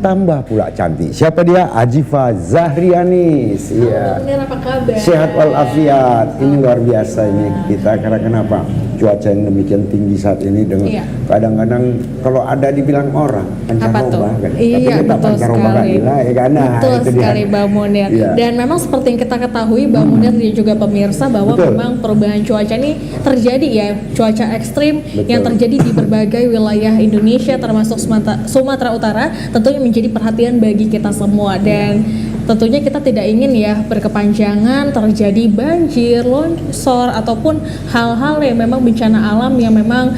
tambah pula cantik. Siapa dia? Ajifa Zahrianis. Iya. Apa kabar? Sehat walafiat. Ini luar biasa ini kita, karena kenapa? Cuaca yang demikian tinggi saat ini dengan kadang-kadang kalau ada dibilang orang pancaroba kan. Iya, tapi kita pancaroba kan ya kan. Betul sekali Bang Munir. Dan memang seperti yang kita ketahui Bang Munir dan juga pemirsa bahwa memang perubahan cuaca ini terjadi ya, cuaca ekstrim yang terjadi di berbagai wilayah Indonesia termasuk Sumatera Utara tentunya menjadi perhatian bagi kita semua, dan tentunya kita tidak ingin ya berkepanjangan terjadi banjir, longsor ataupun hal-hal yang memang bencana alam yang memang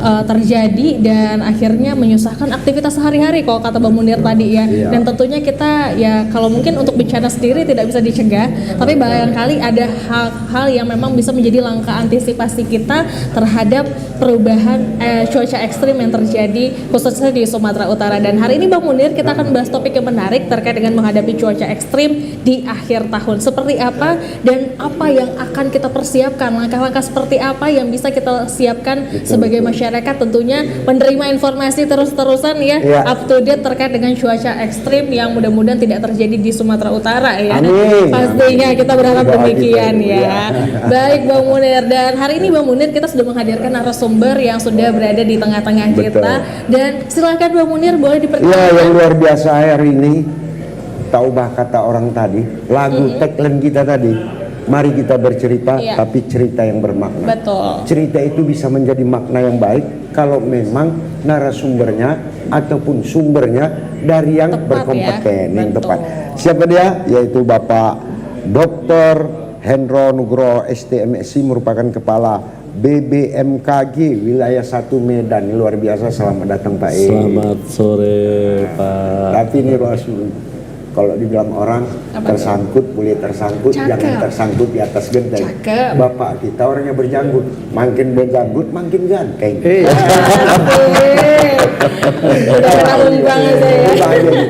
terjadi dan akhirnya menyusahkan aktivitas sehari-hari kalau kata Bang Munir tadi ya. Dan tentunya kita ya kalau mungkin untuk bencana sendiri tidak bisa dicegah, tapi barangkali ada hal-hal yang memang bisa menjadi langkah antisipasi kita terhadap perubahan cuaca ekstrim yang terjadi khususnya di Sumatera Utara. Dan hari ini Bang Munir kita akan bahas topik yang menarik terkait dengan menghadapi cuaca ekstrim di akhir tahun. Seperti apa dan apa yang akan kita persiapkan, langkah-langkah seperti apa yang bisa kita siapkan sebagai masyarakat tentunya menerima informasi terus-terusan ya, up to date terkait dengan cuaca ekstrim yang mudah-mudahan tidak terjadi di Sumatera Utara ya. Pastinya kita berharap demikian ya. Baik Bang Munir, dan hari ini Bang Munir kita sudah menghadirkan narasumber yang sudah berada di tengah-tengah kita, dan silakan Bang Munir boleh diperkenalkan. Yang luar biasa hari ini, taubah kata orang tadi, lagu tagline kita tadi. Mari kita bercerita, tapi cerita yang bermakna. Betul. Cerita itu bisa menjadi makna yang baik kalau memang narasumbernya ataupun sumbernya dari yang berkompeten, yang tepat. Siapa dia? Yaitu Bapak Dr. Hendro Nugroho STMSI, merupakan Kepala BBMKG Wilayah 1 Medan. Ini luar biasa, selamat datang Pak E. Selamat sore Pak. Tapi ini kalau dibilang orang tersangkut boleh tersangkut, jangan tersangkut di atas genteng. Bapak kita orangnya berjanggut, makin berjanggut makin ganteng. Tahun banget saya.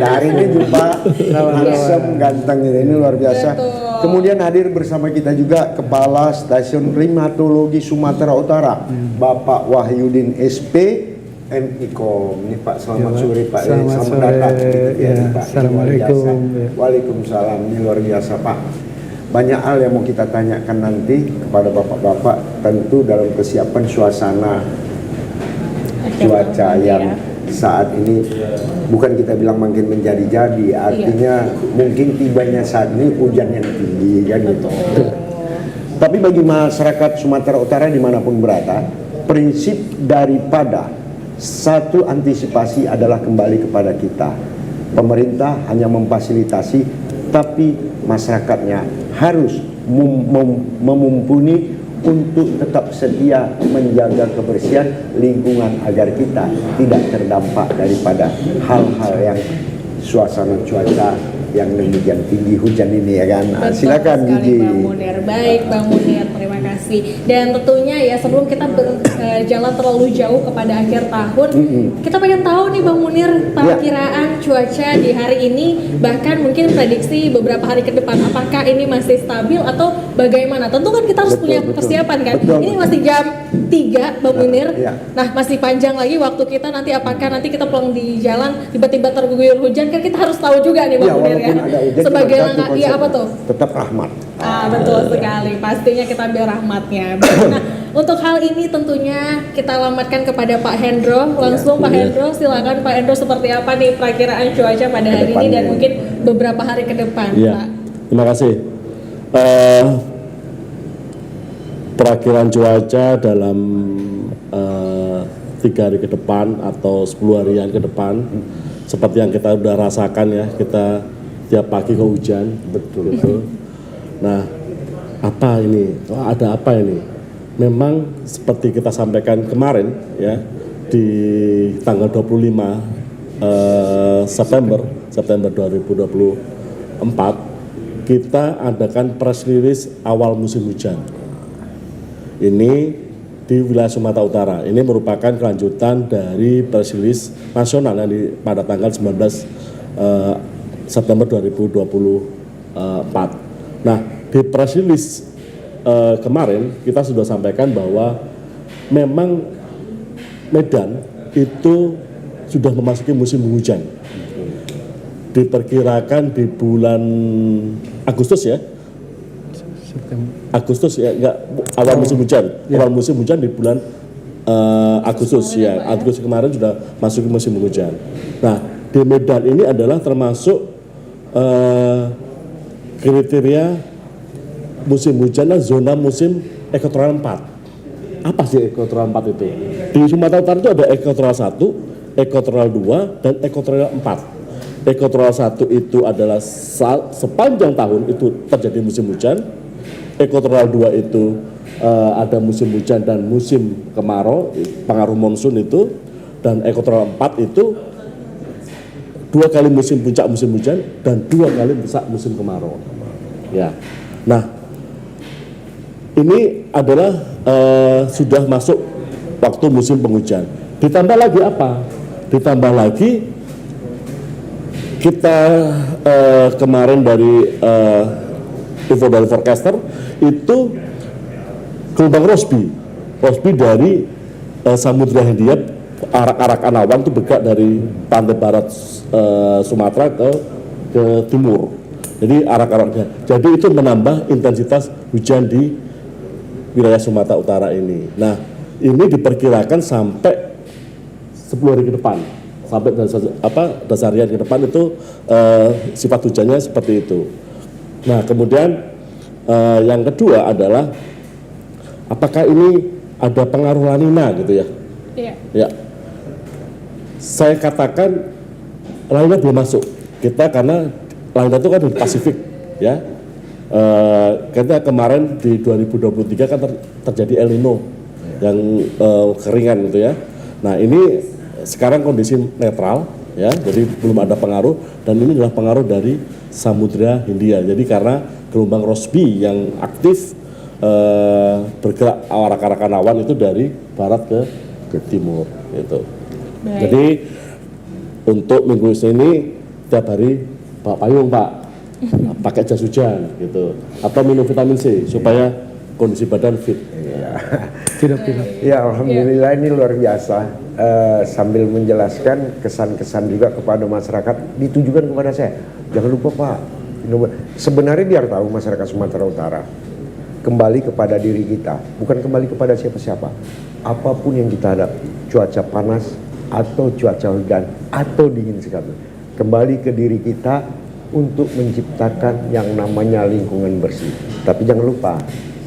Hari ini jumpa handsome ganteng ini luar biasa. Kemudian hadir bersama kita juga Kepala Stasiun Klimatologi Sumatera Utara, Bapak Wahyudin SP MIKOM. Ini Pak, selamat sore Pak. Selamat datang. Assalamualaikum. Waalaikumsalam. Ini luar biasa Pak. Banyak hal yang mau kita tanyakan nanti kepada bapak-bapak, tentu dalam kesiapan suasana cuaca yang saat ini bukan kita bilang makin menjadi-jadi, artinya mungkin tibanya saat ini hujan yang tinggi kan gitu. Tapi bagi masyarakat Sumatera Utara dimanapun berada, prinsip daripada satu antisipasi adalah kembali kepada kita. Pemerintah hanya memfasilitasi, tapi masyarakatnya harus memumpuni untuk tetap setia menjaga kebersihan lingkungan agar kita tidak terdampak daripada hal-hal yang suasana cuaca yang demikian tinggi hujan ini ya kan. Silakan Gigi. Bang Munir. Baik Bang Munir, terima kasih. Dan tentunya ya sebelum kita berjalan terlalu jauh kepada akhir tahun, kita pengen tahu nih Bang Munir perkiraan cuaca di hari ini, bahkan mungkin prediksi beberapa hari ke depan, apakah ini masih stabil atau bagaimana? Tentu kan kita harus punya persiapan kan. Ini masih jam 3 Bang Munir. Nah, masih panjang lagi waktu kita, nanti apakah nanti kita pulang di jalan tiba-tiba terguyur hujan, kan kita harus tahu juga nih Bang Munir. Sebagai langkah, apa tuh? Tetap rahmat. Betul sekali, pastinya kita ambil rahmatnya. Nah, untuk hal ini tentunya kita alamatkan kepada Pak Hendro. Langsung Pak Hendro, silakan Pak Hendro, seperti apa nih perakiraan cuaca pada hari ini dan mungkin beberapa hari ke depan, Pak? Terima kasih. Perakiraan cuaca dalam 3 hari ke depan atau 10 harian ke depan, seperti yang kita udah rasakan ya, kita tiap pagi kehujan, betul. Nah, apa ini? Ada apa ini? Memang seperti kita sampaikan kemarin ya, di tanggal 25 September 2024 kita adakan press release awal musim hujan. Ini di wilayah Sumatera Utara. Ini merupakan kelanjutan dari press release nasional yang pada tanggal 19 September 2024. Nah, di press release kemarin kita sudah sampaikan bahwa memang Medan itu sudah memasuki musim hujan. diperkirakan di bulan Agustus ya. Agustus ya, enggak awal musim hujan. Awal musim hujan di bulan Agustus ya. Agustus kemarin sudah masuk musim hujan. Nah, di Medan ini adalah termasuk kriteria musim hujan dan zona musim ekotoral 4. Apa sih ekotoral 4 itu? Di Sumatera Utara itu ada ekotoral 1, ekotoral 2, dan ekotoral 4. Ekotoral 1 itu adalah sepanjang tahun itu terjadi musim hujan. Ekotoral 2 itu ada musim hujan dan musim kemarau, pengaruh monsun itu. Dan ekotoral 4 itu 2 kali musim puncak musim hujan dan 2 kali puncak musim kemarau. Ya. Nah, ini adalah sudah masuk waktu musim penghujan. Ditambah lagi apa? Ditambah lagi kita kemarin dari info dari forecaster itu gelombang Rossby dari Samudra Hindia, arak-arakan awan itu bergerak dari pantai barat Sumatera ke timur. Jadi arak-araknya. Jadi itu menambah intensitas hujan di wilayah Sumatera Utara ini. Nah, ini diperkirakan sampai 10 hari ke depan. Sampai dasarian ke depan itu sifat hujannya seperti itu. Nah, kemudian yang kedua adalah apakah ini ada pengaruh La Nina gitu ya? Iya. Ya. Saya katakan La Nina belum masuk. Kita karena La Nina itu kan di Pasifik ya. Kita kemarin di 2023 kan terjadi El Nino yang keringan gitu ya. Nah, ini sekarang kondisi netral ya, jadi belum ada pengaruh, dan ini adalah pengaruh dari Samudra Hindia. Jadi karena gelombang Rossby yang aktif bergerak arak-arakan awan itu dari barat ke timur gitu. Baik. Jadi untuk minggu ini tiap hari bawa payung Pak, pakai jas hujan gitu, atau minum vitamin C supaya kondisi badan fit. Tidak. Ya, alhamdulillah ini luar biasa. Sambil menjelaskan kesan-kesan juga kepada masyarakat ditujukan kepada saya. Jangan lupa Pak, sebenarnya biar tahu masyarakat Sumatera Utara, kembali kepada diri kita, bukan kembali kepada siapa-siapa. Apapun yang kita hadapi, cuaca panas atau cuaca hujan atau dingin sekali, kembali ke diri kita untuk menciptakan yang namanya lingkungan bersih. Tapi jangan lupa,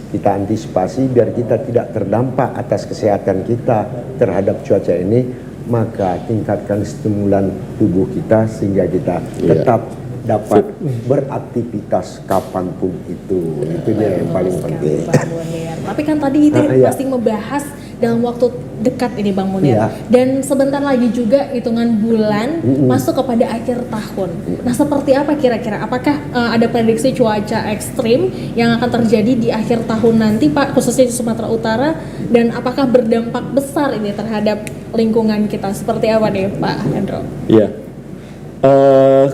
kita antisipasi biar kita tidak terdampak atas kesehatan kita terhadap cuaca ini, maka tingkatkan stimulan tubuh kita sehingga kita tetap dapat beraktivitas kapanpun itu. Itu dia yang paling penting. Bang Munir. Tapi kan tadi itu pasti membahas dalam waktu dekat ini Bang Munir. Iya. Dan sebentar lagi juga hitungan bulan masuk kepada akhir tahun. Nah, seperti apa kira-kira? Apakah ada prediksi cuaca ekstrim yang akan terjadi di akhir tahun nanti Pak, khususnya di Sumatera Utara, dan apakah berdampak besar ini terhadap lingkungan kita? Seperti apa nih Pak Hendro? Iya.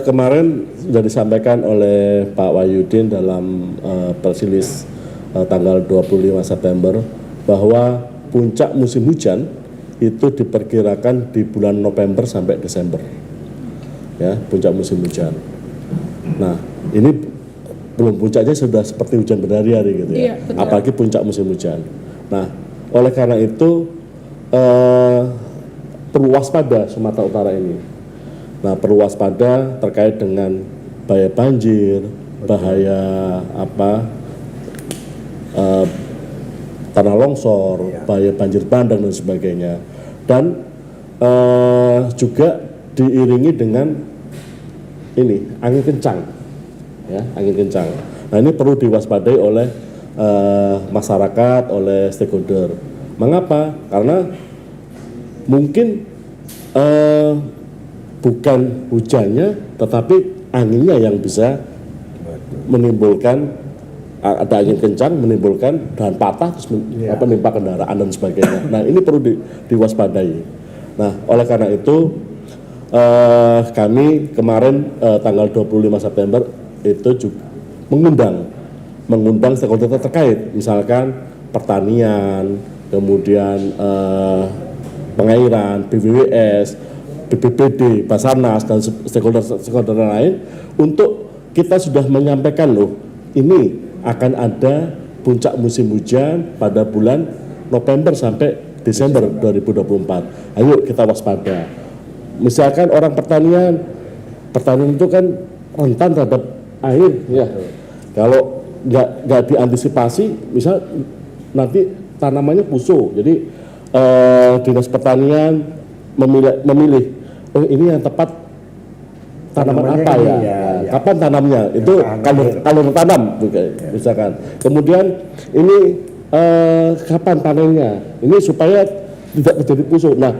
Kemarin sudah disampaikan oleh Pak Wahyudin dalam press release tanggal 25 September bahwa puncak musim hujan itu diperkirakan di bulan November sampai Desember. Ya, puncak musim hujan. Nah, ini belum puncaknya sudah seperti hujan berhari-hari gitu ya. Iya, Apalagi puncak musim hujan. Nah, oleh karena itu perlu waspada Sumatera Utara ini. Nah, perlu waspada terkait dengan bahaya banjir, bahaya tanah longsor, bahaya banjir bandang dan sebagainya. Dan juga diiringi dengan ini angin kencang, ya, angin kencang. Nah, ini perlu diwaspadai oleh masyarakat, oleh stakeholder. Mengapa? Karena mungkin bukan hujannya, tetapi anginnya yang bisa menimbulkan ada angin kencang, menimbulkan dahan patah, terus menimpa kendaraan dan sebagainya. Nah, ini perlu diwaspadai. Nah, oleh karena itu kami kemarin tanggal 25 September itu juga mengundang stakeholder terkait, misalkan pertanian, kemudian pengairan, BWS, BPBD, Basarnas dan stakeholder lain untuk kita sudah menyampaikan loh, ini akan ada puncak musim hujan pada bulan November sampai Desember 2024. Ayo kita waspada. Misalkan orang pertanian itu kan rentan terhadap air ya. Kalau nggak diantisipasi, misal nanti tanamannya busuk. Jadi dinas pertanian memilih oh ini yang tepat tanaman apa ya? Kapan tanamnya? Itu kalau tanam misalkan. Kemudian ini kapan panennya? Ini supaya tidak terjadi busuk. Nah,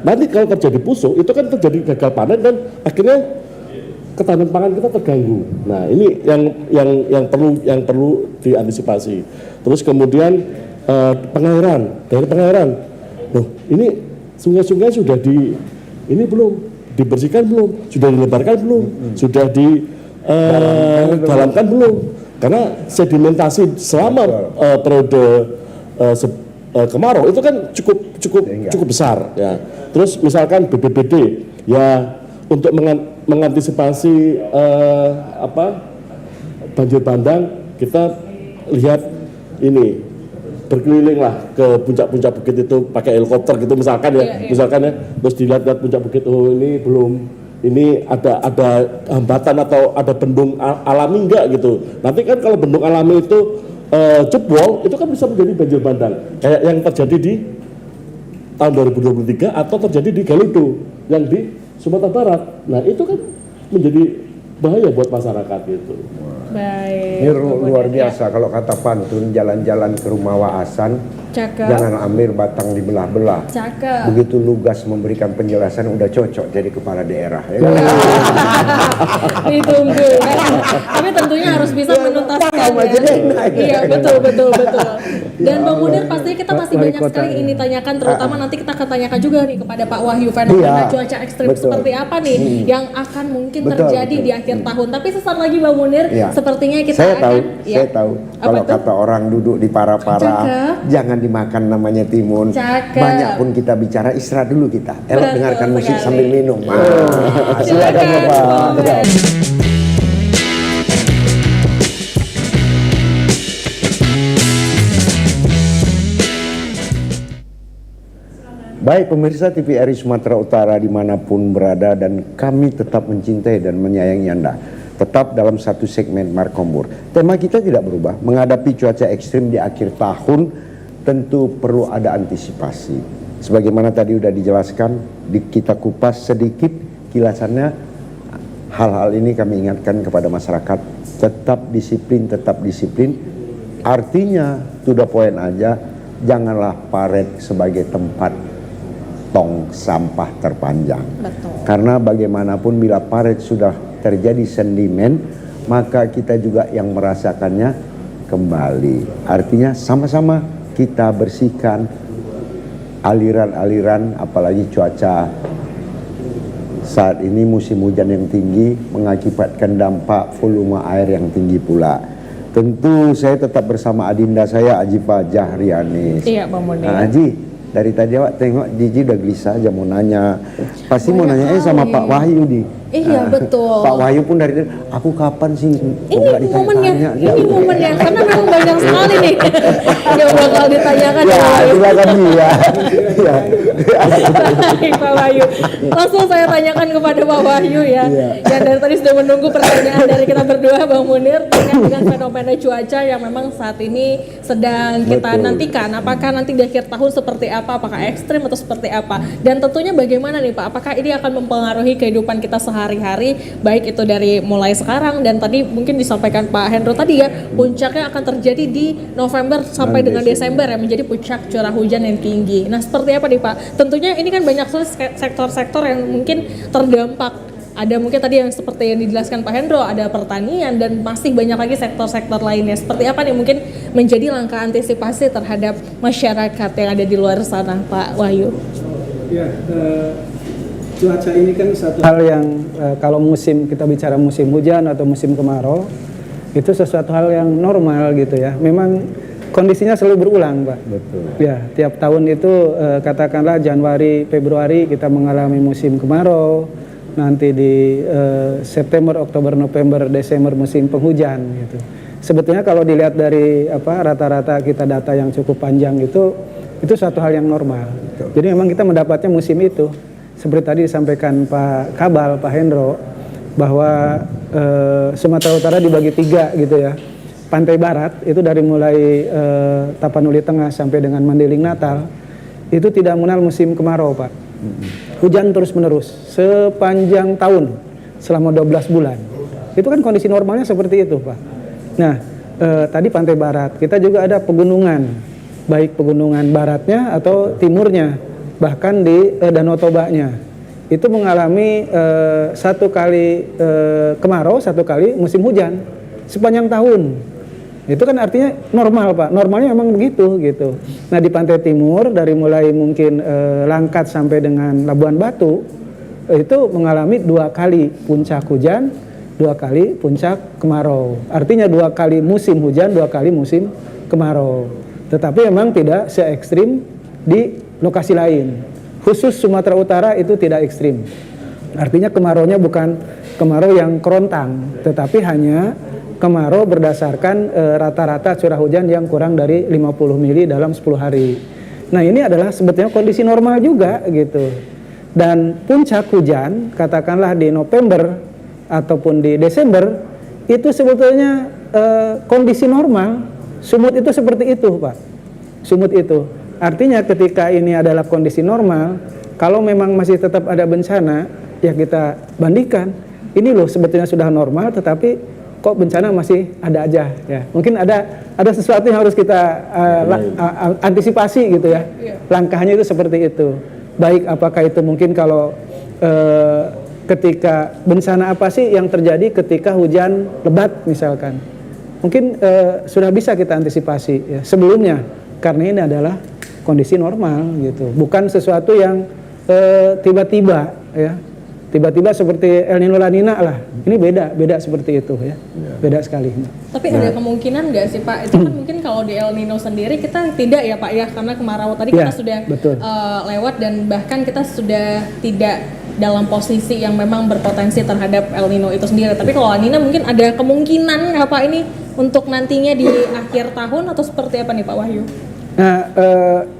nanti kalau terjadi busuk itu kan terjadi gagal panen dan akhirnya ketahanan pangan kita terganggu. Nah, ini yang perlu diantisipasi. Terus kemudian dari pengairan. Loh, ini sungai-sungai sudah ini belum dibersihkan belum? Sudah dilebarkan belum? Sudah didalamkan belum? Karena sedimentasi selama periode kemarau itu kan cukup besar ya. Terus misalkan BPBD ya untuk mengantisipasi banjir bandang, kita lihat ini berkeliling lah ke puncak-puncak bukit itu pakai helikopter gitu misalkan ya, terus dilihat puncak bukit, oh ini belum, ini ada hambatan atau ada bendung alami enggak gitu. Nanti kan kalau bendung alami itu jebol, itu kan bisa menjadi banjir bandang kayak yang terjadi di tahun 2023 atau terjadi di Galudu yang di Sumatera Barat. Nah itu kan menjadi bahaya buat masyarakat gitu. Baik. Ini luar biasa kalau kata pantun, jalan-jalan ke rumah Waasan, Cakep. jangan ambil batang dibelah-belah. Cakep. Begitu lugas memberikan penjelasan udah cocok jadi kepala daerah. Ya kan? Ditunggu. Tapi tentunya harus bisa menuntaskan ya. Iya, betul. Dan Bang Munir pasti kita masih banyak sekali ini tanyakan, terutama nanti kita akan tanyakan juga nih kepada Pak Wahyu, fenomena cuaca ekstrim seperti apa nih yang akan mungkin terjadi di akhir tahun. Tapi sesaat lagi Bang Munir, sepertinya kita saya akan tahu. Kalau kata orang duduk di para-para, jangan dimakan namanya timun. Banyak pun kita bicara, istirahat dulu kita. Dengarkan musik sambil minum. Silakan Bapak. Baik pemirsa TVRI Sumatera Utara dimanapun berada, dan kami tetap mencintai dan menyayangi Anda. Tetap dalam satu segmen Markombur. Tema kita tidak berubah, menghadapi cuaca ekstrim di akhir tahun tentu perlu ada antisipasi. Sebagaimana tadi sudah dijelaskan, kita kupas sedikit kilasannya. Hal-hal ini kami ingatkan kepada masyarakat, tetap disiplin. Artinya, to the point aja, janganlah paret sebagai tempat tong sampah terpanjang. Betul. Karena bagaimanapun bila paret sudah terjadi sedimen, maka kita juga yang merasakannya kembali. Artinya sama-sama kita bersihkan aliran-aliran, apalagi cuaca saat ini musim hujan yang tinggi mengakibatkan dampak volume air yang tinggi pula. Tentu saya tetap bersama adinda saya Ajifa Jahrianis. Iya, Bang Munir. Nah, Aji, dari tadi awak tengok Jiji udah gelisah aja mau nanya. Pasti mau nanya sama Pak Wahyu di. Iya, betul. Pak Wahyu pun dari aku kapan sih? Ini momennya, karena memang banyak sekali nih yang bakal ditanyakan. Ya, silakan dia. Baik, Pak Wahyu. Langsung saya tanyakan kepada Pak Wahyu ya. Yang dari tadi sudah menunggu pertanyaan dari kita berdua, Bang Munir, terkait dengan fenomena cuaca yang memang saat ini sedang kita nantikan. Apakah nanti di akhir tahun seperti apa? Apakah ekstrim atau seperti apa? Dan tentunya bagaimana nih Pak? Apakah ini akan mempengaruhi kehidupan kita sehari-hari, baik itu dari mulai sekarang dan tadi mungkin disampaikan Pak Hendro tadi ya, puncaknya akan terjadi di November sampai dengan Desember ya, menjadi puncak curah hujan yang tinggi. Nah, seperti apa nih Pak? Tentunya ini kan banyak sektor-sektor yang mungkin terdampak. Ada mungkin tadi yang seperti yang dijelaskan Pak Hendro, ada pertanian dan masih banyak lagi sektor-sektor lainnya. Seperti apa nih mungkin menjadi langkah antisipasi terhadap masyarakat yang ada di luar sana, Pak Wahyu? Ya, cuaca ini kan satu hal yang kalau kita bicara musim hujan atau musim kemarau, itu sesuatu hal yang normal gitu ya. Memang kondisinya selalu berulang, Pak. Betul. Ya, tiap tahun itu katakanlah Januari, Februari kita mengalami musim kemarau, nanti di September, Oktober, November, Desember musim penghujan gitu. Sebetulnya kalau dilihat dari rata-rata kita data yang cukup panjang itu suatu hal yang normal. Jadi memang kita mendapatnya musim itu. Seperti tadi disampaikan Pak Kabal, Pak Hendro, bahwa Sumatera Utara dibagi 3 gitu ya. Pantai Barat itu dari mulai Tapanuli Tengah sampai dengan Mandailing Natal itu tidak mengenal musim kemarau, Pak. Hujan terus-menerus sepanjang tahun selama 12 bulan. Itu kan kondisi normalnya seperti itu, Pak. Nah, tadi Pantai Barat, kita juga ada pegunungan, baik pegunungan baratnya atau timurnya, bahkan di Danau Tobanya. Itu mengalami 1 kali kemarau, 1 kali musim hujan sepanjang tahun. Itu kan artinya normal, Pak. Normalnya memang begitu gitu. Nah, di pantai timur dari mulai mungkin Langkat sampai dengan Labuan Batu itu mengalami 2 kali puncak hujan, 2 kali puncak kemarau. Artinya 2 kali musim hujan, 2 kali musim kemarau. Tetapi memang tidak se ekstrim di lokasi lain. Khusus Sumatera Utara itu tidak ekstrim. Artinya kemaraunya bukan kemarau yang kerontang, tetapi hanya kemarau berdasarkan rata-rata curah hujan yang kurang dari 50 mili dalam 10 hari. Nah, ini adalah sebetulnya kondisi normal juga gitu. Dan puncak hujan katakanlah di November ataupun di Desember itu sebetulnya kondisi normal. Sumut itu seperti itu, Pak. Sumut itu. Artinya ketika ini adalah kondisi normal, kalau memang masih tetap ada bencana, ya kita bandingkan. Ini loh sebetulnya sudah normal, tetapi kok bencana masih ada aja ya. Mungkin ada sesuatu yang harus kita antisipasi gitu ya. Langkahnya itu seperti itu. Baik apakah itu mungkin kalau ketika bencana apa sih yang terjadi ketika hujan lebat misalkan. Mungkin sudah bisa kita antisipasi ya sebelumnya, karena ini adalah kondisi normal gitu. Bukan sesuatu yang tiba-tiba ya. Tiba-tiba seperti El Nino La Nina lah. Ini beda seperti itu ya. Beda sekali. Tapi ada kemungkinan nggak sih, Pak? Itu kan mungkin kalau di El Nino sendiri kita tidak ya, Pak ya, karena kemarau tadi kita sudah lewat dan bahkan kita sudah tidak dalam posisi yang memang berpotensi terhadap El Nino itu sendiri. Tapi kalau La Nina mungkin ada kemungkinan apa ini untuk nantinya di akhir tahun atau seperti apa nih, Pak Wahyu? Nah,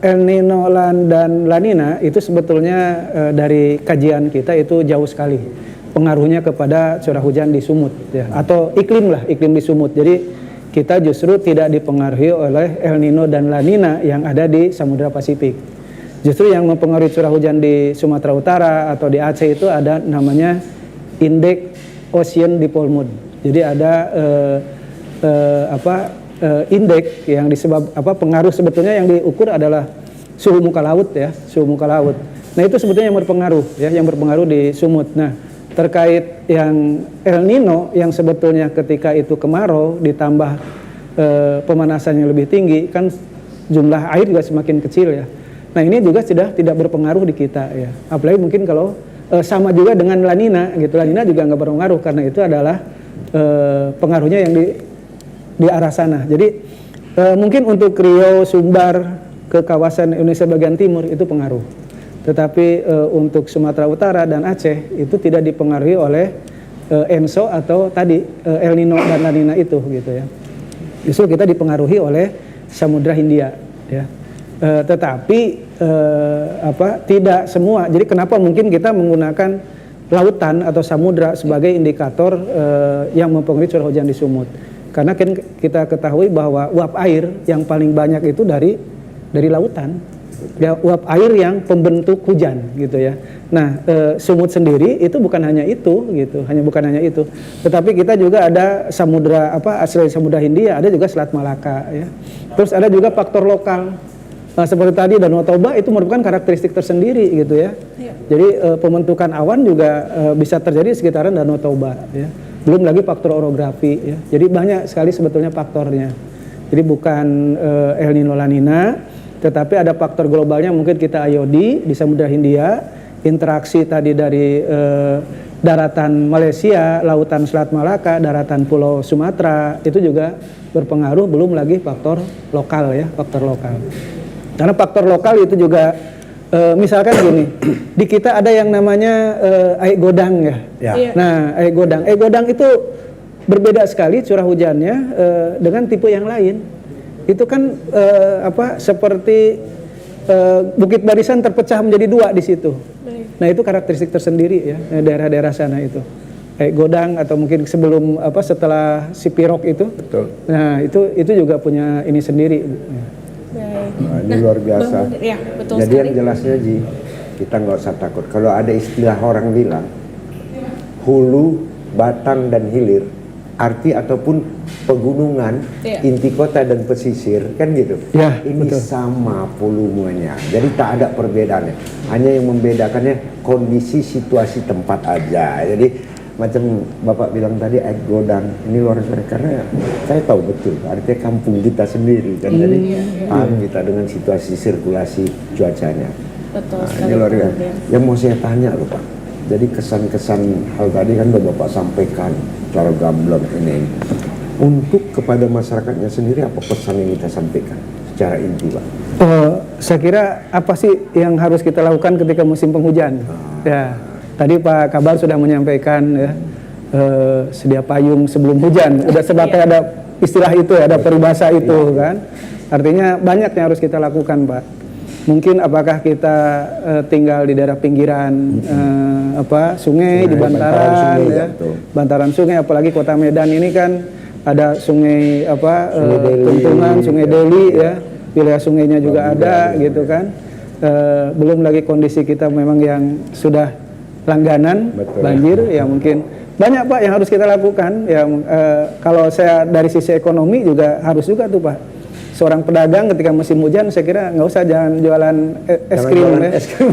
El Nino dan La Nina itu sebetulnya dari kajian kita itu jauh sekali pengaruhnya kepada curah hujan di Sumut ya, atau iklim di Sumut. Jadi kita justru tidak dipengaruhi oleh El Nino dan La Nina yang ada di Samudra Pasifik. Justru yang mempengaruhi curah hujan di Sumatera Utara atau di Aceh itu ada namanya indeks Ocean Dipole Moon. Jadi ada indeks yang pengaruh sebetulnya yang diukur adalah suhu muka laut ya, suhu muka laut. Nah, itu sebetulnya yang berpengaruh ya, yang berpengaruh di Sumut. Nah, terkait yang El Nino yang sebetulnya ketika itu kemarau ditambah pemanasan yang lebih tinggi, kan jumlah air juga semakin kecil ya. Nah, ini juga sudah tidak berpengaruh di kita ya. Apalagi mungkin kalau sama juga dengan La Nina gitu. La Nina juga nggak berpengaruh karena itu adalah pengaruhnya yang di arah sana. Jadi mungkin untuk Riau, Sumbar ke kawasan Indonesia bagian timur itu pengaruh. Tetapi untuk Sumatera Utara dan Aceh itu tidak dipengaruhi oleh ENSO atau tadi El Nino dan La Nina itu gitu ya. Justru kita dipengaruhi oleh Samudra Hindia ya. Tetapi tidak semua. Jadi kenapa mungkin kita menggunakan lautan atau samudra sebagai indikator yang mempengaruhi curah hujan di Sumut? Karena kita ketahui bahwa uap air yang paling banyak itu dari lautan, ya, uap air yang pembentuk hujan gitu ya. Nah, Sumut sendiri itu bukan hanya itu gitu, bukan hanya itu. Tetapi kita juga ada samudra asli Samudra Hindia, ada juga Selat Malaka ya. Terus ada juga faktor lokal. Seperti tadi Danau Toba itu merupakan karakteristik tersendiri gitu ya. Jadi pembentukan awan juga bisa terjadi di sekitaran Danau Toba ya. Belum lagi faktor orografi ya. Jadi banyak sekali sebetulnya faktornya. Jadi bukan El Nino La Nina, tetapi ada faktor globalnya mungkin kita IOD di Samudra Hindia, interaksi tadi dari daratan Malaysia, lautan Selat Malaka, daratan Pulau Sumatera itu juga berpengaruh, belum lagi faktor lokal ya, faktor lokal. Karena faktor lokal itu juga misalkan gini, di kita ada yang namanya air godang ya. Ya. Nah, air godang itu berbeda sekali curah hujannya dengan tipe yang lain. Itu kan seperti bukit barisan terpecah menjadi dua di situ. Nah, itu karakteristik tersendiri ya daerah-daerah sana itu. Kayak godang atau mungkin sebelum setelah si Pirok itu. Betul. Nah, itu juga punya ini sendiri. Baik. Nah, ini luar biasa. Ya, betul Jadi sekali. yang jelasnya Ji, kita nggak usah takut. Kalau ada istilah orang bilang hulu, batang dan hilir, arti ataupun pegunungan, Iya. inti kota dan pesisir, kan gitu. Ya, Ini betul. sama volumenya. Jadi tak ada perbedaannya. Hanya yang membedakannya kondisi situasi tempat aja. Jadi macam Bapak bilang tadi air godang, ini luar biasa karena saya tahu betul artinya kampung kita sendiri kan. Jadi paham kita dengan situasi sirkulasi cuacanya. Betul Nah, sekali. ini luar biasa. kemudian. Yang mau saya tanya loh Pak. Jadi kesan-kesan hal tadi kan udah Bapak sampaikan cara gamblang ini. Untuk kepada masyarakatnya sendiri apa pesan yang kita sampaikan secara inti Pak? Saya kira apa sih yang harus kita lakukan ketika musim penghujan? Ya, tadi Pak Kabar sudah menyampaikan ya, sedia payung sebelum hujan. Udah sebagai ada istilah itu, ada peribahasa itu kan. Artinya banyak yang harus kita lakukan Pak. Mungkin apakah kita tinggal di daerah pinggiran sungai di bantaran bantaran sungai, ya, betul. bantaran sungai, apalagi kota Medan ini kan ada sungai Deli. Tuntungan, Sungai Deli Ya. ya, wilayah sungainya juga ada gitu kan. Belum lagi kondisi kita memang yang sudah langganan Betul. banjir ya, mungkin banyak Pak yang harus kita lakukan. Yang kalau saya dari sisi ekonomi juga harus juga tuh Pak. Seorang pedagang ketika musim hujan saya kira nggak usah jangan jualan es Jangan krim jualan ya. es krim.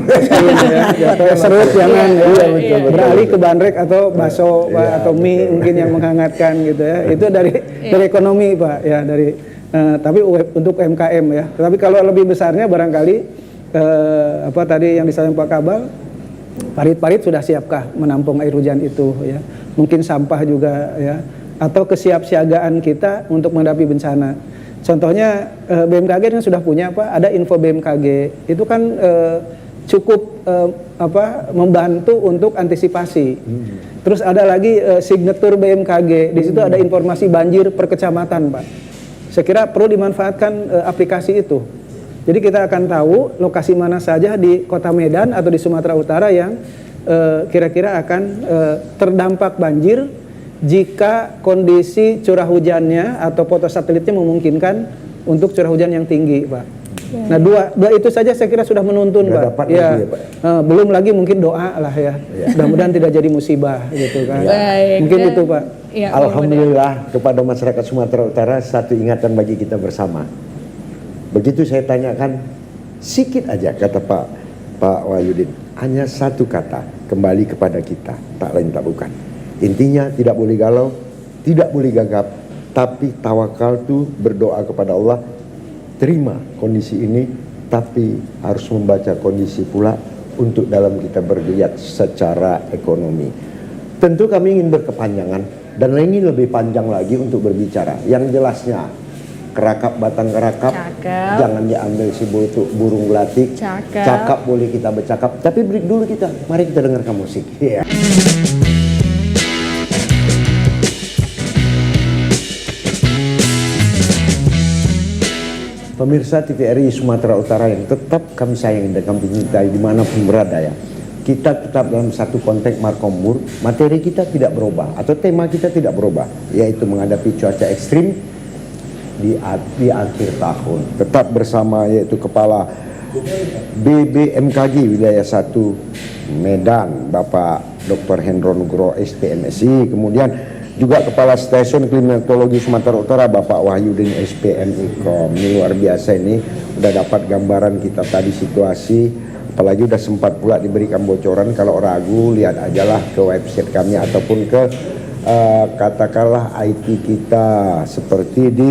Ya, atau es serut jangan ya. Iya, betul, betul, Beralih betul. ke bandrek atau bakso Pak, Iya, atau mie betul. mungkin yang menghangatkan gitu ya. Itu dari ekonomi Pak ya, dari tapi untuk UMKM ya. Tapi kalau lebih besarnya barangkali tadi yang disampaikan Pak Kabal, parit-parit sudah siapkah menampung air hujan itu ya. Mungkin sampah juga ya, atau kesiapsiagaan kita untuk menghadapi bencana. Contohnya BMKG kan sudah punya ada info BMKG itu kan cukup membantu untuk antisipasi. Terus ada lagi signatur BMKG, di situ ada informasi banjir per kecamatan Pak. Saya kira perlu dimanfaatkan aplikasi itu. Jadi kita akan tahu lokasi mana saja di Kota Medan atau di Sumatera Utara yang kira-kira akan terdampak banjir jika kondisi curah hujannya atau foto satelitnya memungkinkan untuk curah hujan yang tinggi, Pak. Nah, dua itu saja saya kira sudah menuntun, Sudah Pak. dapat Ya, nanti ya, Pak. belum lagi mungkin doa lah ya. Mudah-mudahan tidak jadi musibah gitu kan. Baik, Mungkin dan- itu, Pak. Ya, Alhamdulillah kepada masyarakat Sumatera Utara satu ingatan bagi kita bersama. Begitu saya tanyakan sikit aja kata Pak Wahyudin, hanya satu kata, kembali kepada kita, tak lain tak bukan. Intinya tidak boleh galau, tidak boleh gagap, tapi tawakal tuh berdoa kepada Allah, terima kondisi ini, tapi harus membaca kondisi pula untuk dalam kita bergeliat secara ekonomi. Tentu kami ingin berkepanjangan dan ingin lebih panjang lagi untuk berbicara. Yang jelasnya kerakap batang kerakap, Cakep. jangan diambil si burung gelatik. Cakep. Cakap boleh kita bercakap, tapi break dulu kita. Mari kita dengarkan musik. Iya. Pemirsa TVRI Sumatera Utara yang tetap kami sayangi dan kami cintai dimanapun berada ya. Kita tetap dalam satu konteks markombur, materi kita tidak berubah atau tema kita tidak berubah, yaitu menghadapi cuaca ekstrim di akhir tahun. Tetap bersama yaitu Kepala BBMKG Wilayah 1 Medan, Bapak Dr. Hendro Nugroho SPMSI, kemudian juga Kepala Stasiun Klimatologi Sumatera Utara Bapak Wahyudin SPM Ikom. Ini luar biasa, ini udah dapat gambaran kita tadi situasi, apalagi udah sempat pula diberikan bocoran. Kalau ragu lihat aja lah ke website kami ataupun ke katakanlah IT kita seperti di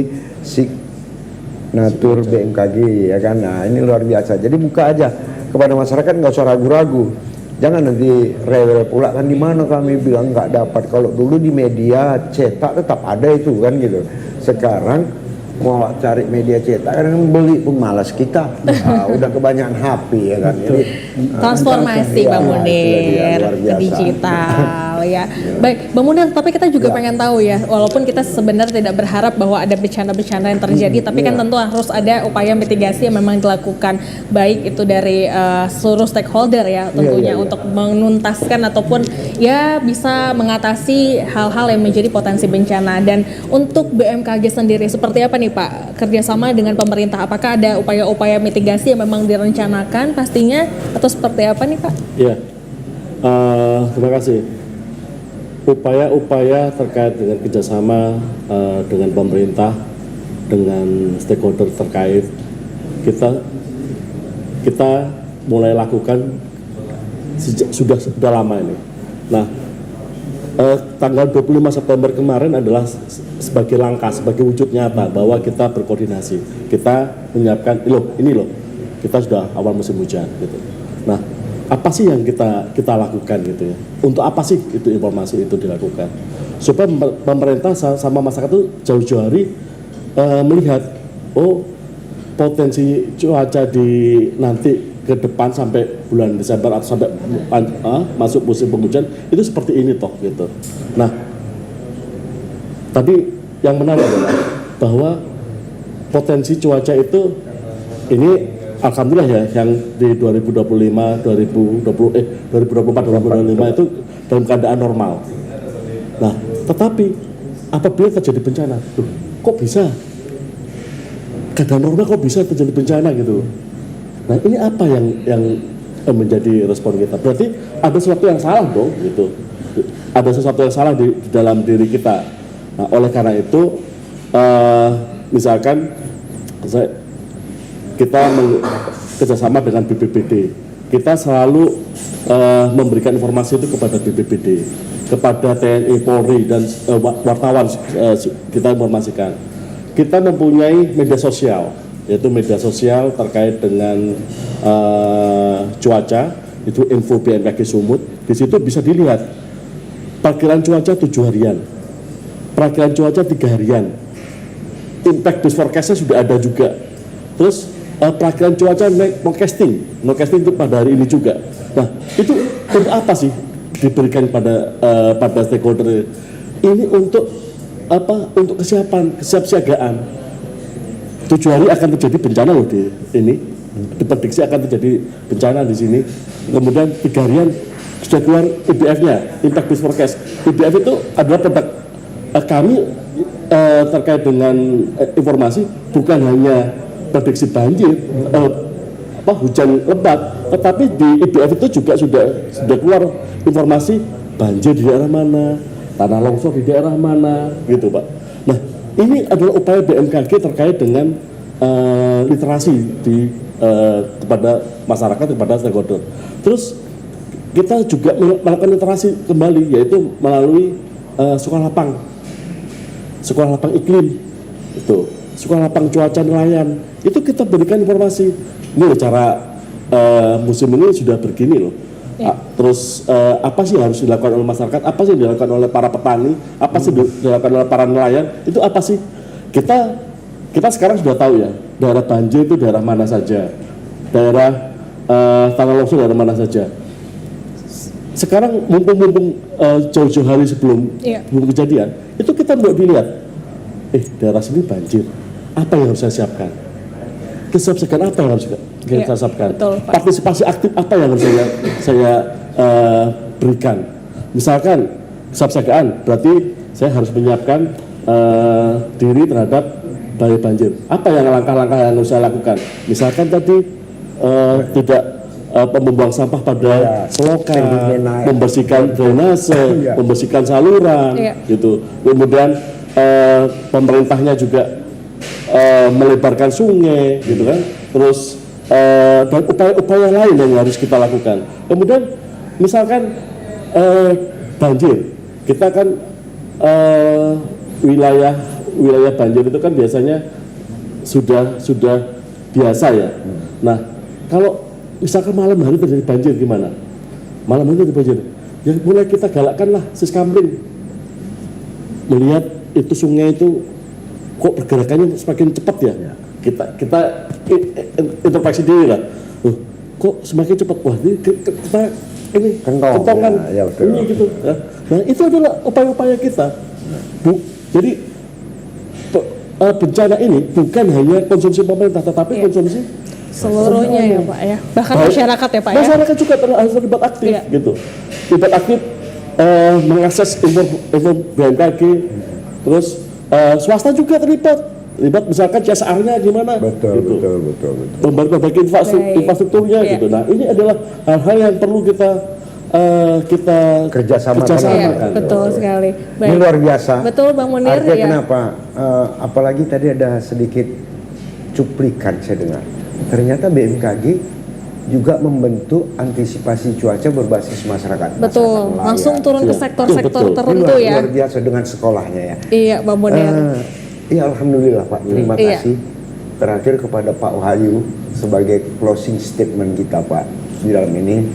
Signatur BMKG ya kan. Nah ini luar biasa, jadi buka aja kepada masyarakat, nggak usah ragu-ragu. Jangan nanti rewel pula kan, di mana kami bilang nggak dapat. Kalau dulu di media cetak tetap ada itu kan gitu. Sekarang mau cari media cetak kan beli pun malas kita. Udah kebanyakan HP ya kan. Jadi Transformasi Bang ya, Munir luar ke biasa. digital ya. Baik Bang Munir, tapi kita juga pengen tahu ya, walaupun kita sebenarnya tidak berharap bahwa ada bencana-bencana yang terjadi, tapi kan tentu harus ada upaya mitigasi yang memang dilakukan, baik itu dari seluruh stakeholder ya tentunya untuk menuntaskan ataupun ya bisa mengatasi hal-hal yang menjadi potensi bencana. Dan untuk BMKG sendiri seperti apa nih Pak kerjasama dengan pemerintah? Apakah ada upaya-upaya mitigasi yang memang direncanakan pastinya atau seperti apa nih Pak? Iya, terima kasih. Upaya-upaya terkait dengan kerjasama dengan pemerintah, dengan stakeholder terkait, kita mulai lakukan sudah lama ini. Nah, tanggal 25 September kemarin adalah sebagai langkah, sebagai wujud nyata bahwa kita berkoordinasi, kita menyiapkan, ini loh, kita sudah awal musim hujan gitu. Nah, apa sih yang kita lakukan gitu ya? Untuk apa sih itu informasi itu dilakukan? Supaya pemerintah sama masyarakat itu jauh-jauh hari melihat, oh potensi cuaca di nanti ke depan sampai bulan Desember atau sampai masuk musim penghujan itu seperti ini toh gitu. Nah, tadi yang menarik adalah bahwa potensi cuaca itu ini alhamdulillah ya, yang di 2024, 2025 itu dalam keadaan normal. Nah, tetapi apabila terjadi bencana, kok bisa? Keadaan normal kok bisa terjadi bencana gitu? Nah, ini apa yang menjadi respon kita? Berarti ada sesuatu yang salah dong gitu. Ada sesuatu yang salah di dalam diri kita. Nah, oleh karena itu, misalkan kita kerjasama dengan BPBD, kita selalu memberikan informasi itu kepada BPBD, kepada TNI, Polri, dan wartawan kita informasikan. Kita mempunyai media sosial, yaitu media sosial terkait dengan cuaca, itu info BMKG Sumut. Di situ bisa dilihat perkiraan cuaca 7 harian, perkiraan cuaca 3 harian, impact base forecast-nya sudah ada juga. Terus perkiraan cuaca nowcasting itu pada hari ini juga. Nah, itu untuk apa sih diberikan pada stakeholder? Ini untuk apa? Untuk kesiapsiagaan. 7 hari akan terjadi bencana loh di ini. Diprediksi akan terjadi bencana di sini. Kemudian 3 harian sudah keluar IBF-nya, impact base forecast. IBF itu adalah produk kami terkait dengan informasi, bukan hanya prediksi banjir, hujan lebat, tetapi di IBF itu juga sudah keluar informasi banjir di daerah mana, tanah longsor di daerah mana, gitu Pak. Nah, ini adalah upaya BMKG terkait dengan literasi kepada masyarakat, kepada stakeholder. Terus kita juga melakukan literasi kembali, yaitu melalui sekolah lapang iklim, itu sekolah lapang cuaca nelayan. Itu kita berikan informasi, ini loh cara musim ini sudah begini loh. Ya. Terus apa sih yang harus dilakukan oleh masyarakat, apa sih yang dilakukan oleh para petani, apa sih dilakukan oleh para nelayan, itu apa sih? Kita sekarang sudah tahu ya, daerah banjir itu daerah mana saja, daerah tanah longsor daerah mana saja. Sekarang mumpung jauh-jauh hari sebelum kejadian, itu kita mau dilihat, daerah sini banjir, apa yang harus saya siapkan? Kesiapsiagaan apa yang harus kita siapkan? Partisipasi aktif apa yang harus saya berikan? Misalkan kesiapsiagaan, berarti saya harus menyiapkan diri terhadap bahaya banjir. Apa yang langkah-langkah yang harus saya lakukan? Misalkan tadi tidak membuang sampah pada selokan, membersihkan drainase, membersihkan saluran, gitu. Kemudian pemerintahnya juga melebarkan sungai, gitu kan. Terus dan upaya-upaya lain yang harus kita lakukan. Kemudian misalkan banjir, kita kan wilayah banjir itu kan biasanya sudah biasa ya. Nah, kalau misalkan malam hari terjadi banjir gimana? malam itu banjir. Ya mulai kita galakkanlah siskamling. Melihat itu sungai itu kok pergerakannya semakin cepat ya. Kita introspeksi diri lah. Kok semakin cepat? Wah, ini kita ini kentongan ya, ini gitu. Ya. Nah itu adalah upaya-upaya kita. Jadi bencana ini bukan hanya konsumsi pemerintah, tetapi konsumsi seluruhnya ya Pak ya. Bahkan masyarakat ya Pak ya. Masyarakat juga harus terlibat aktif gitu. Terlibat aktif mengakses info BMKG, terus swasta juga terlibat misalkan CSR-nya gimana, betul. memperbaiki infrastrukturnya gitu. Nah ini adalah hal-hal yang perlu kita kerjasama Iya, betul sekali. Ini luar biasa. Betul Bang Munir. Artinya kenapa? Apalagi tadi ada sedikit cuplikan saya dengar. Ternyata BMKG juga membentuk antisipasi cuaca berbasis masyarakat. Betul, langsung turun ke sektor-sektor tertentu ini ya. luar biasa dengan sekolahnya ya. Iya Bang Munir. Ya alhamdulillah Pak, terima kasih. Terakhir kepada Pak Wahyu sebagai closing statement kita Pak di dalam ini,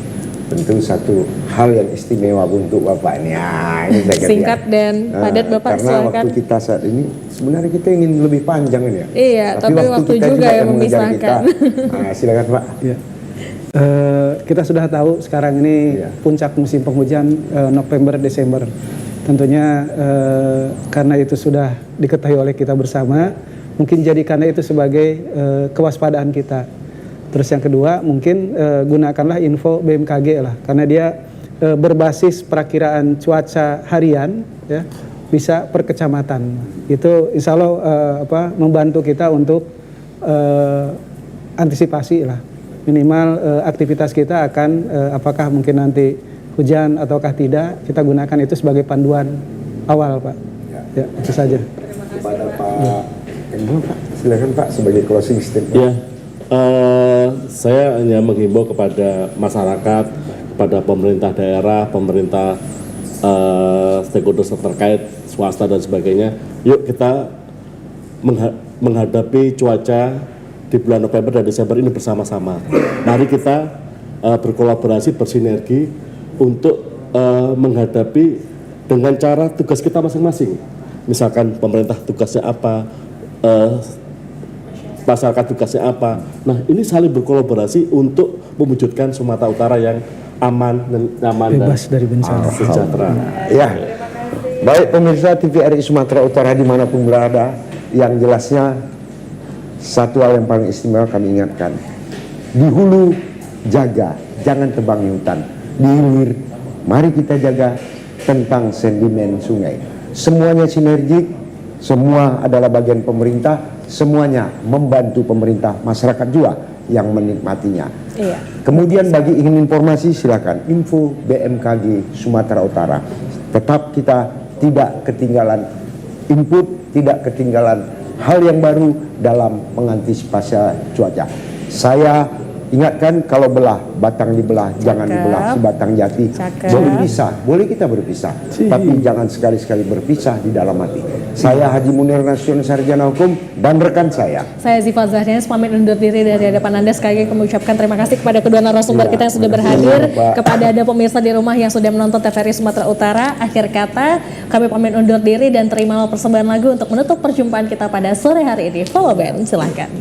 tentu satu hal yang istimewa untuk Bapak ini. Ini saya kira. Singkat dan padat Bapak, karena silakan. waktu kita saat ini sebenarnya kita ingin lebih panjang ini ya. Iya, tapi waktu kita juga yang mengejar memisahkan. Nah, silakan Pak. Ya. Kita sudah tahu sekarang ini puncak musim penghujan November Desember. Tentunya karena itu sudah diketahui oleh kita bersama, mungkin jadikanlah itu sebagai kewaspadaan kita. Terus yang kedua mungkin gunakanlah info BMKG lah, karena dia berbasis perakiraan cuaca harian ya, bisa per kecamatan. Itu insya Allah membantu kita untuk antisipasi lah. Minimal aktivitas kita akan apakah mungkin nanti hujan ataukah tidak, kita gunakan itu sebagai panduan awal Pak. Ya itu saja. Kepada Pak Endul Pak, silakan Pak sebagai closing statement. Ya, saya hanya menghimbau kepada masyarakat, kepada pemerintah daerah, pemerintah stakeholders terkait, swasta dan sebagainya. Yuk kita menghadapi cuaca di bulan November dan Desember ini bersama-sama. Mari kita berkolaborasi, bersinergi untuk menghadapi dengan cara tugas kita masing-masing. Misalkan pemerintah tugasnya apa, masyarakat tugasnya apa. Nah ini saling berkolaborasi untuk mewujudkan Sumatera Utara yang aman dan nyaman bebas dari bencana, sejahtera. Ya, baik pemirsa TVRI Sumatera Utara dimanapun berada, yang jelasnya satu hal yang paling istimewa kami ingatkan, di hulu jaga, jangan tebangi hutan. Di hilir, mari kita jaga tentang sedimen sungai. Semuanya sinergik, semua adalah bagian pemerintah, semuanya membantu pemerintah, masyarakat juga yang menikmatinya. Iya. Kemudian bagi ingin informasi silakan info BMKG Sumatera Utara. Tetap kita tidak ketinggalan input, tidak ketinggalan hal yang baru dalam mengantisipasi cuaca. Saya ingatkan, kalau belah, batang dibelah, jangan dibelah sebatang jati. Boleh pisah, boleh kita berpisah, tapi jangan sekali-sekali berpisah di dalam hati. Saya Haji Munir Nasution, sarjana hukum, dan rekan saya Ziva Zahrianis pamit undur diri dari hadapan Anda. Sekali lagi kami ucapkan terima kasih kepada kedua narasumber kita yang sudah berhadir, kepada Anda pemirsa di rumah yang sudah menonton TVRI Sumatera Utara. Akhir kata, kami pamit undur diri dan terima persembahan lagu untuk menutup perjumpaan kita pada sore hari ini. Follow band, silahkan.